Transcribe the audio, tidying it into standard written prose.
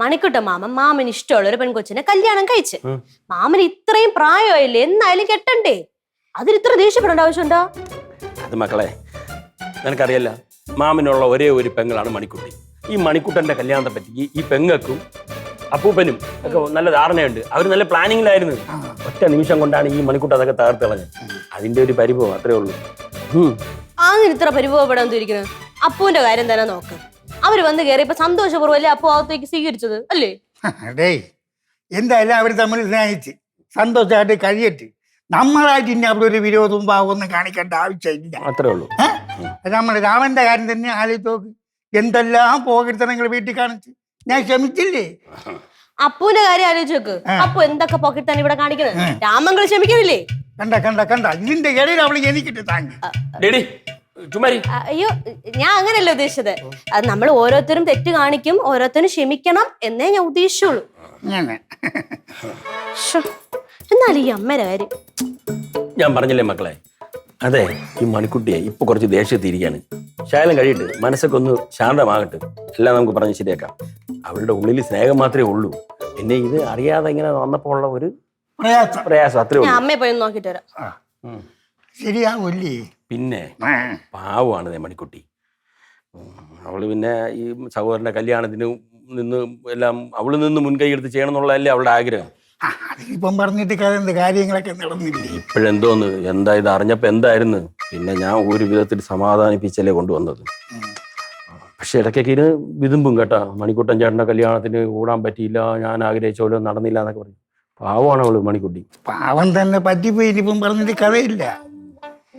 മണിക്കുട്ട മാമന് ഇഷ്ടമുള്ള ഒരു പെൺകൊച്ചിനെ കല്യാണം കഴിച്ച് മാമന് ഇത്രയും പ്രായമായില്ലേ, എന്നായാലും കെട്ടണ്ടേ? അതിന് ഇത്ര ദേഷ്യപ്പെടേണ്ട ആവശ്യമുണ്ടോ? അത് മക്കളെ, നിനക്കറിയല്ല, മാമനുള്ള ഒരേ ഒരു പെങ്ങളാണ് മണിക്കുട്ടി. ഈ മണിക്കുട്ടന്റെ കല്യാണത്തെ പറ്റി ഈ പെങ്ങൾക്കും അപ്പൂപ്പനും ഒക്കെ നല്ല ധാരണയുണ്ട്. അവർ നല്ല പ്ലാനിങ്ങിലായിരുന്നു. ഒറ്റ നിമിഷം കൊണ്ടാണ് ഈ മണിക്കുട്ട അതൊക്കെ തകർത്ത് കളഞ്ഞത്. അതിന്റെ ഒരു പരിഭവം അത്രേ ഉള്ളൂ. അങ്ങനെ ഇത്ര പരിഭവപ്പെടാൻ ഇരിക്കുന്നത്? അപ്പൂന്റെ കാര്യം തന്നെ നോക്ക്. അവര് വന്ന് കയറിയപ്പോ സന്തോഷപൂർവ്വം അപ്പൂ അകത്തേക്ക് സ്വീകരിച്ചത് അല്ലേ? എന്തായാലും അവർ തമ്മിൽ സ്നേഹിച്ച് സന്തോഷമായിട്ട് കഴിയട്ട്. നമ്മളായിട്ട് ഇനി അവിടെ ഒരു വിരോധവും ഭാവമൊന്നും കാണിക്കേണ്ട ആവശ്യമില്ല. അത്രേ ഉള്ളൂ. നമ്മുടെ രാമന്റെ കാര്യം തന്നെ ആലോചിച്ച് നോക്ക്. എന്തെല്ലാം പോകിർത്തനങ്ങൾ വീട്ടിൽ കാണിച്ച് ഞാൻ ക്ഷമിച്ചില്ലേ? അപ്പൂന്റെ കാര്യം ആലോചിച്ച് നോക്ക്. അപ്പു എന്തൊക്കെ പോക്കറ്റ് ഇവിടെ കാണിക്കുന്നത്? രാമങ്ങൾ ക്ഷമിക്കുന്നില്ലേ? കണ്ട കണ്ട കണ്ട ഇതിന്റെ ഇടയിൽ അവള് എനിക്കിട്ട് താങ്ങി. അയ്യോ, ഞാൻ അങ്ങനെയല്ല ഉദ്ദേശിച്ചത്. അത് നമ്മൾ ഓരോരുത്തരും തെറ്റ് കാണിക്കും, ഓരോരുത്തരും ക്ഷമിക്കണം എന്നേ ഞാൻ ഉദ്ദേശിച്ചുള്ളൂ. എന്നാലും ഈ അമ്മയുടെ കാര്യം ഞാൻ പറഞ്ഞില്ലേ മക്കളെ, അതെ, ഈ മണിക്കുട്ടിയെ ഇപ്പൊ കുറച്ച് ദേഷ്യത്തിരിക്കാണ്. ശാലം കഴിയിട്ട് മനസ്സൊക്കെ ഒന്ന് ശാന്തമാകട്ടെ, എല്ലാം നമുക്ക് പറഞ്ഞ് ശരിയാക്കാം. അവളുടെ ഉള്ളിൽ സ്നേഹം മാത്രമേ ഉള്ളൂ. പിന്നെ ഇത് അറിയാതെ ഇങ്ങനെ വന്നപ്പോ ഉള്ള ഒരു പ്രയാസം അത്രേ ഉള്ളൂ. അമ്മയെ പോയി നോക്കിട്ട് വരാം. ശരിയാവൂല്ലേ? പിന്നെ പാവമാണ് മണിക്കുട്ടി. അവള് പിന്നെ ഈ സഹോദരന്റെ കല്യാണത്തിന് നിന്ന് എല്ലാം അവള് നിന്ന് മുൻകൈ എടുത്ത് ചെയ്യണം എന്നുള്ളതല്ലേ അവളുടെ ആഗ്രഹം. ഇപ്പം പറഞ്ഞിട്ട് കാര്യങ്ങളൊക്കെ നടന്നില്ലേ? ഇപ്പോഴെന്തോന്ന്, എന്താ ഇത് അറിഞ്ഞപ്പോ എന്തായിരുന്നു? പിന്നെ ഞാൻ ഒരു വിധത്തിൽ സമാധാനിപ്പിച്ചല്ലേ കൊണ്ടുവന്നത്. പക്ഷെ ഇടയ്ക്കൊക്കെ ഇത് വിതുമ്പും കേട്ടാ. മണിക്കുട്ടൻ ചേട്ടന്റെ കല്യാണത്തിന് കൂടാൻ പറ്റിയില്ല, ഞാൻ ആഗ്രഹിച്ച പോലെ നടന്നില്ല എന്നൊക്കെ പറഞ്ഞു. പാവമാണ് അവള് മണിക്കുട്ടി. പാവം തന്നെ പറ്റിപ്പോയി. ഇപ്പം പറഞ്ഞിട്ട് കഥയില്ല.